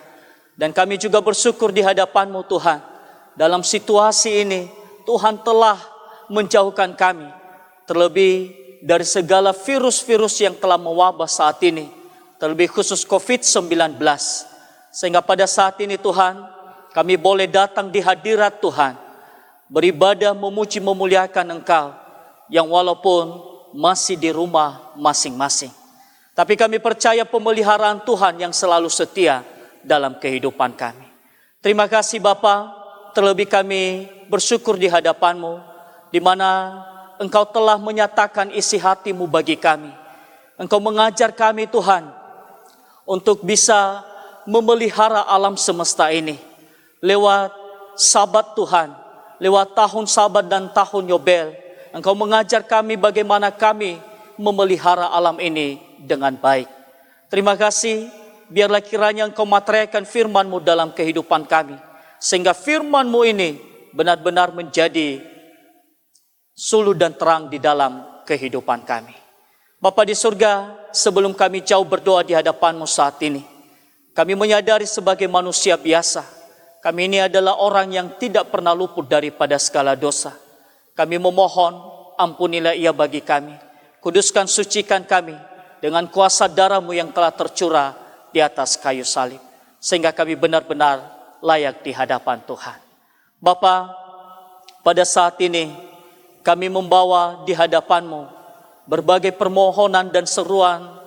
Dan kami juga bersyukur di hadapan-Mu Tuhan. Dalam situasi ini, Tuhan telah menjauhkan kami. Terlebih dari segala virus-virus yang telah mewabah saat ini. Terlebih khusus COVID-19. Sehingga pada saat ini Tuhan, kami boleh datang di hadirat Tuhan. Beribadah, memuji, memuliakan Engkau. Yang walaupun masih di rumah masing-masing. Tapi kami percaya pemeliharaan Tuhan yang selalu setia dalam kehidupan kami. Terima kasih Bapa, terlebih kami bersyukur di hadapan-Mu, di mana Engkau telah menyatakan isi hati-Mu bagi kami. Engkau mengajar kami Tuhan, untuk bisa memelihara alam semesta ini. Lewat Sabat Tuhan, lewat tahun Sabat dan tahun Yobel, Engkau mengajar kami bagaimana kami memelihara alam ini dengan baik. Terima kasih, biarlah kiranya Engkau materaikan firman-Mu dalam kehidupan kami. Sehingga firman-Mu ini benar-benar menjadi suluh dan terang di dalam kehidupan kami. Bapa di surga, sebelum kami jauh berdoa di hadapan-Mu saat ini, kami menyadari sebagai manusia biasa, kami ini adalah orang yang tidak pernah luput daripada segala dosa. Kami memohon, ampunilah ia bagi kami. Kuduskan, sucikan kami dengan kuasa darah-Mu yang telah tercurah di atas kayu salib. Sehingga kami benar-benar layak di hadapan Tuhan. Bapa, pada saat ini kami membawa di hadapan-Mu berbagai permohonan dan seruan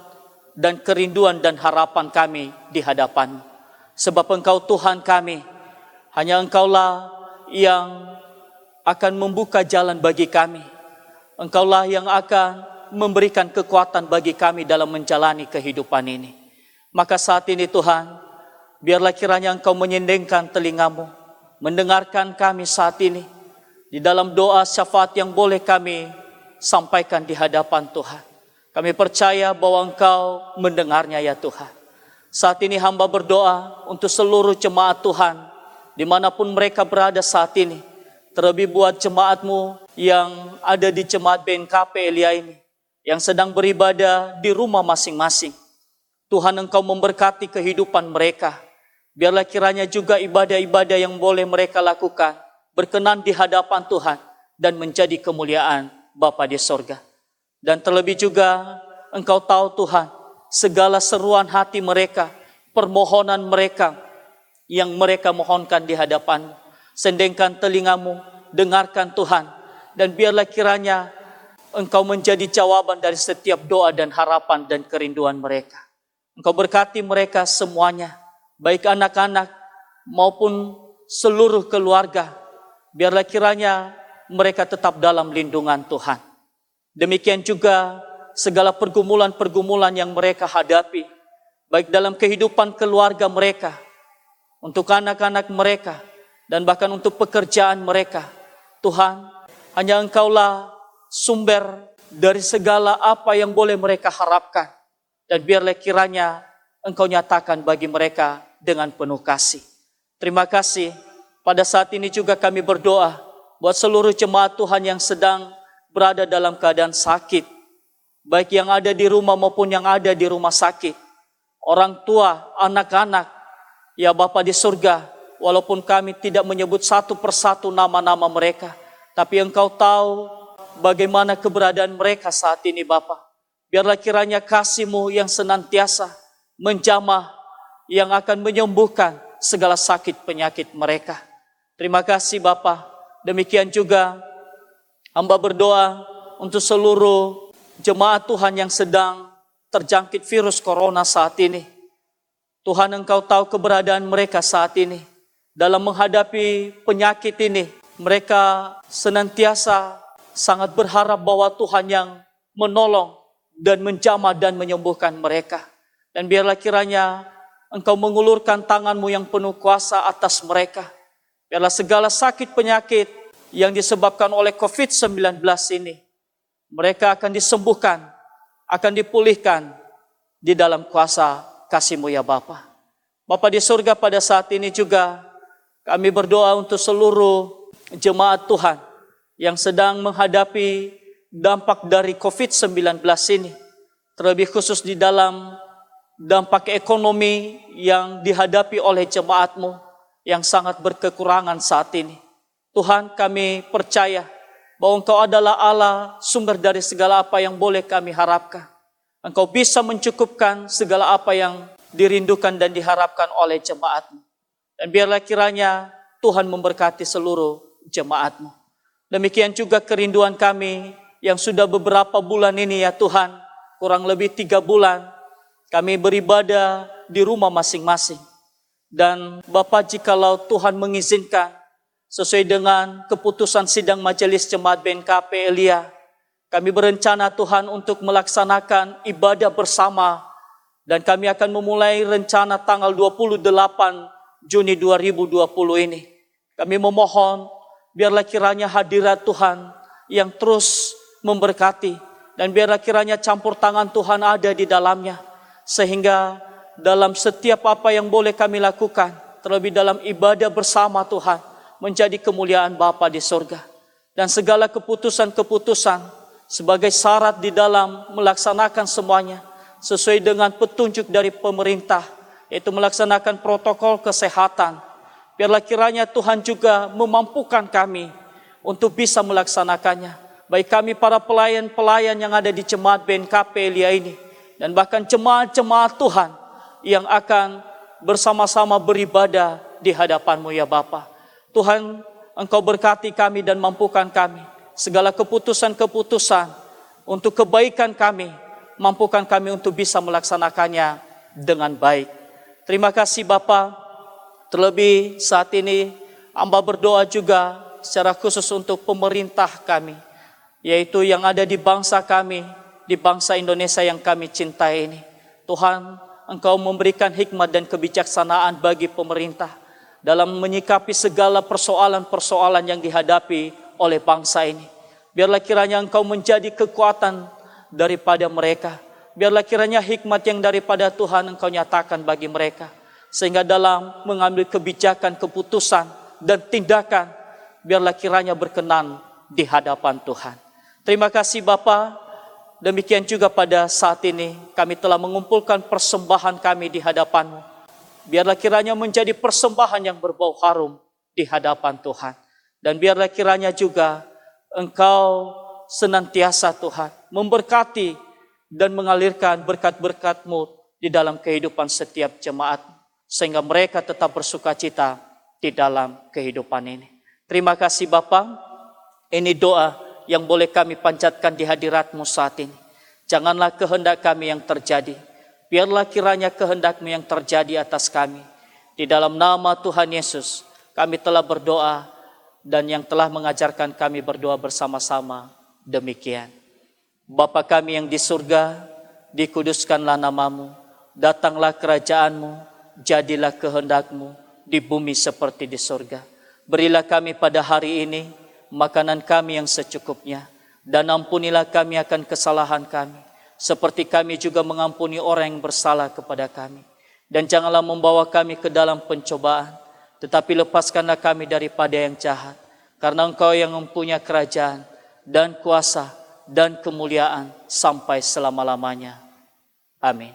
dan kerinduan dan harapan kami di hadapan-Mu. Sebab Engkau Tuhan kami, hanya Engkaulah yang akan membuka jalan bagi kami. Engkaulah yang akan memberikan kekuatan bagi kami dalam menjalani kehidupan ini. Maka saat ini Tuhan, biarlah kiranya Engkau menyendengkan telinga-Mu, mendengarkan kami saat ini, di dalam doa syafaat yang boleh kami sampaikan di hadapan Tuhan. Kami percaya bahwa Engkau mendengarnya ya Tuhan. Saat ini hamba berdoa untuk seluruh jemaat Tuhan, dimanapun mereka berada saat ini. Terlebih buat jemaat-Mu yang ada di jemaat BNKP Elia ini, yang sedang beribadah di rumah masing-masing. Tuhan Engkau memberkati kehidupan mereka. Biarlah kiranya juga ibadah-ibadah yang boleh mereka lakukan berkenan di hadapan Tuhan dan menjadi kemuliaan Bapa di sorga. Dan terlebih juga Engkau tahu Tuhan, segala seruan hati mereka, permohonan mereka yang mereka mohonkan di hadapan-Mu. Sendengkan telinga-Mu, dengarkan Tuhan, dan biarlah kiranya Engkau menjadi jawaban dari setiap doa dan harapan dan kerinduan mereka. Engkau berkati mereka semuanya, baik anak-anak maupun seluruh keluarga. Biarlah kiranya mereka tetap dalam lindungan Tuhan. Demikian juga segala pergumulan-pergumulan yang mereka hadapi, baik dalam kehidupan keluarga mereka, untuk anak-anak mereka, dan bahkan untuk pekerjaan mereka. Tuhan, hanya Engkaulah sumber dari segala apa yang boleh mereka harapkan. Dan biarlah kiranya Engkau nyatakan bagi mereka dengan penuh kasih. Terima kasih. Pada saat ini juga kami berdoa buat seluruh jemaat Tuhan yang sedang berada dalam keadaan sakit. Baik yang ada di rumah maupun yang ada di rumah sakit. Orang tua, anak-anak, ya Bapa di surga, walaupun kami tidak menyebut satu persatu nama-nama mereka, tapi Engkau tahu bagaimana keberadaan mereka saat ini Bapa. Biarlah kiranya kasih-Mu yang senantiasa menjamah, yang akan menyembuhkan segala sakit penyakit mereka. Terima kasih Bapa. Demikian juga hamba berdoa untuk seluruh jemaat Tuhan yang sedang terjangkit virus corona saat ini. Tuhan, Engkau tahu keberadaan mereka saat ini. Dalam menghadapi penyakit ini, mereka senantiasa sangat berharap bahwa Tuhan yang menolong dan menjamah dan menyembuhkan mereka. Dan biarlah kiranya Engkau mengulurkan tangan-Mu yang penuh kuasa atas mereka. Biarlah segala sakit penyakit yang disebabkan oleh COVID-19 ini, mereka akan disembuhkan, akan dipulihkan di dalam kuasa kasih-Mu ya Bapa. Bapa di surga, pada saat ini juga kami berdoa untuk seluruh jemaat Tuhan yang sedang menghadapi dampak dari COVID-19 ini. Terlebih khusus di dalam dampak ekonomi yang dihadapi oleh jemaat-Mu yang sangat berkekurangan saat ini. Tuhan, kami percaya bahwa Engkau adalah Allah sumber dari segala apa yang boleh kami harapkan. Engkau bisa mencukupkan segala apa yang dirindukan dan diharapkan oleh jemaat-Mu. Dan biarlah kiranya Tuhan memberkati seluruh jemaat-Mu. Demikian juga kerinduan kami yang sudah beberapa bulan ini ya Tuhan, kurang lebih 3 bulan, kami beribadah di rumah masing-masing. Dan Bapa, jikalau Tuhan mengizinkan, sesuai dengan keputusan sidang majelis jemaat BNKP Elia, kami berencana Tuhan untuk melaksanakan ibadah bersama, dan kami akan memulai rencana tanggal 28 Juni 2020 ini. Kami memohon biarlah kiranya hadirat Tuhan yang terus memberkati, dan biarlah kiranya campur tangan Tuhan ada di dalamnya, sehingga dalam setiap apa yang boleh kami lakukan, terlebih dalam ibadah bersama Tuhan, menjadi kemuliaan Bapa di surga. Dan segala keputusan-keputusan sebagai syarat di dalam melaksanakan semuanya sesuai dengan petunjuk dari pemerintah, yaitu melaksanakan protokol kesehatan. Biarlah kiranya Tuhan juga memampukan kami untuk bisa melaksanakannya. Baik kami para pelayan-pelayan yang ada di jemaat BNKP Elia ini, dan bahkan jemaat-jemaat Tuhan yang akan bersama-sama beribadah di hadapan-Mu ya Bapa. Tuhan, Engkau berkati kami dan mampukan kami. Segala keputusan-keputusan untuk kebaikan kami, mampukan kami untuk bisa melaksanakannya dengan baik. Terima kasih Bapa. Terlebih saat ini, hamba berdoa juga secara khusus untuk pemerintah kami, yaitu yang ada di bangsa kami, di bangsa Indonesia yang kami cintai ini. Tuhan, Engkau memberikan hikmat dan kebijaksanaan bagi pemerintah dalam menyikapi segala persoalan-persoalan yang dihadapi oleh bangsa ini. Biarlah kiranya Engkau menjadi kekuatan daripada mereka. Biarlah kiranya hikmat yang daripada Tuhan Engkau nyatakan bagi mereka, sehingga dalam mengambil kebijakan, keputusan, dan tindakan, biarlah kiranya berkenan di hadapan Tuhan. Terima kasih Bapa. Demikian juga pada saat ini kami telah mengumpulkan persembahan kami di hadapan-Mu. Biarlah kiranya menjadi persembahan yang berbau harum di hadapan Tuhan. Dan biarlah kiranya juga Engkau senantiasa Tuhan memberkati dan mengalirkan berkat-berkat-Mu di dalam kehidupan setiap jemaat, sehingga mereka tetap bersukacita di dalam kehidupan ini. Terima kasih Bapa. Ini doa yang boleh kami panjatkan di hadirat-Mu saat ini. Janganlah kehendak kami yang terjadi, biarlah kiranya kehendak-Mu yang terjadi atas kami. Di dalam nama Tuhan Yesus, kami telah berdoa, dan yang telah mengajarkan kami berdoa bersama-sama demikian. Bapa kami yang di surga, dikuduskanlah nama-Mu, datanglah kerajaan-Mu, jadilah kehendak-Mu di bumi seperti di surga. Berilah kami pada hari ini makanan kami yang secukupnya, dan ampunilah kami akan kesalahan kami, seperti kami juga mengampuni orang yang bersalah kepada kami. Dan janganlah membawa kami ke dalam pencobaan, tetapi lepaskanlah kami daripada yang jahat. Karena Engkau yang mempunyai kerajaan dan kuasa dan kemuliaan sampai selama-lamanya. Amin.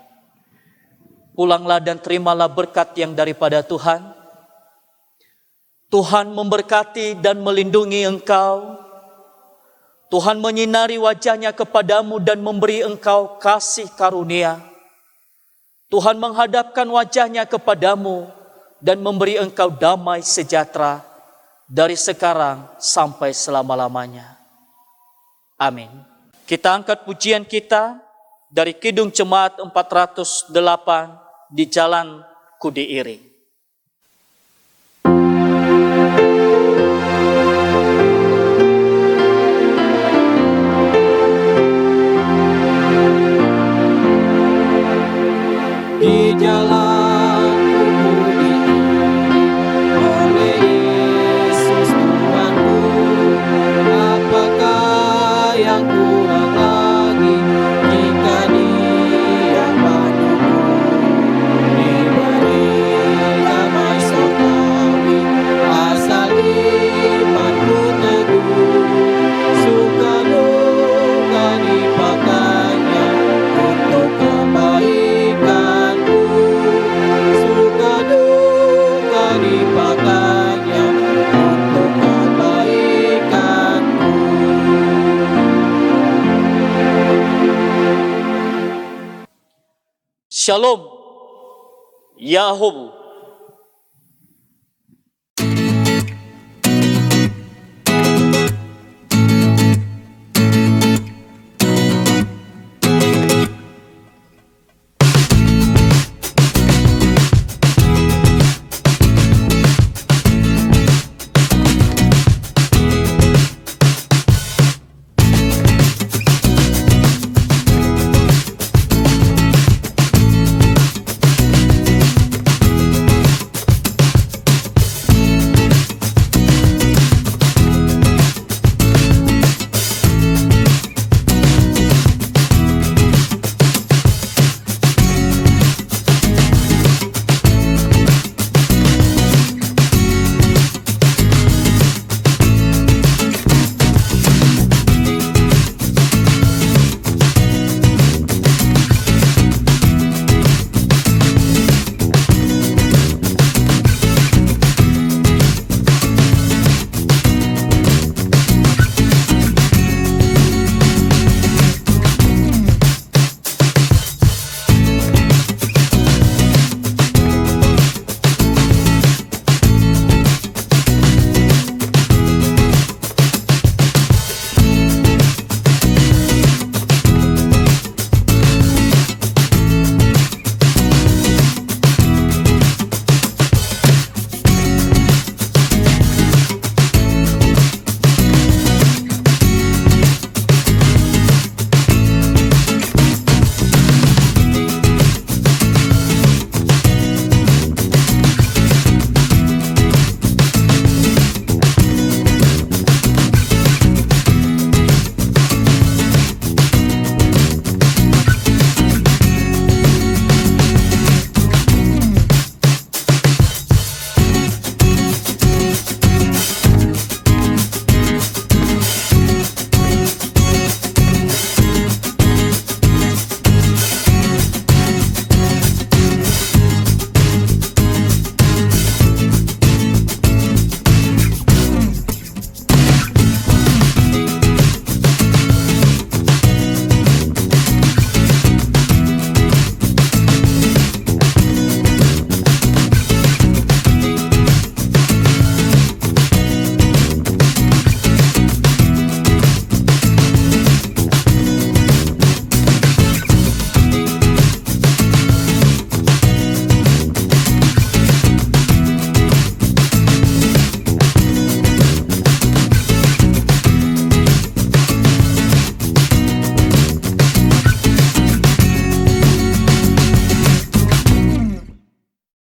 Pulanglah dan terimalah berkat yang daripada Tuhan. Tuhan memberkati dan melindungi engkau. Tuhan menyinari wajahnya kepadamu dan memberi engkau kasih karunia. Tuhan menghadapkan wajahnya kepadamu dan memberi engkau damai sejahtera dari sekarang sampai selama-lamanya. Amin. Kita angkat pujian kita dari Kidung Jemaat 408 di Jalan Kudi Iri. Di jalan Kudi oleh Yesus Tuhanku, apakah yang kurang lagi jika Dia padaku? Diberi damai surgawi, asal imanku teguh, suka duka dipakainya untuk kebaikanku, suka duka dipakainya untuk kebaikanku. Shalom, Yahobu.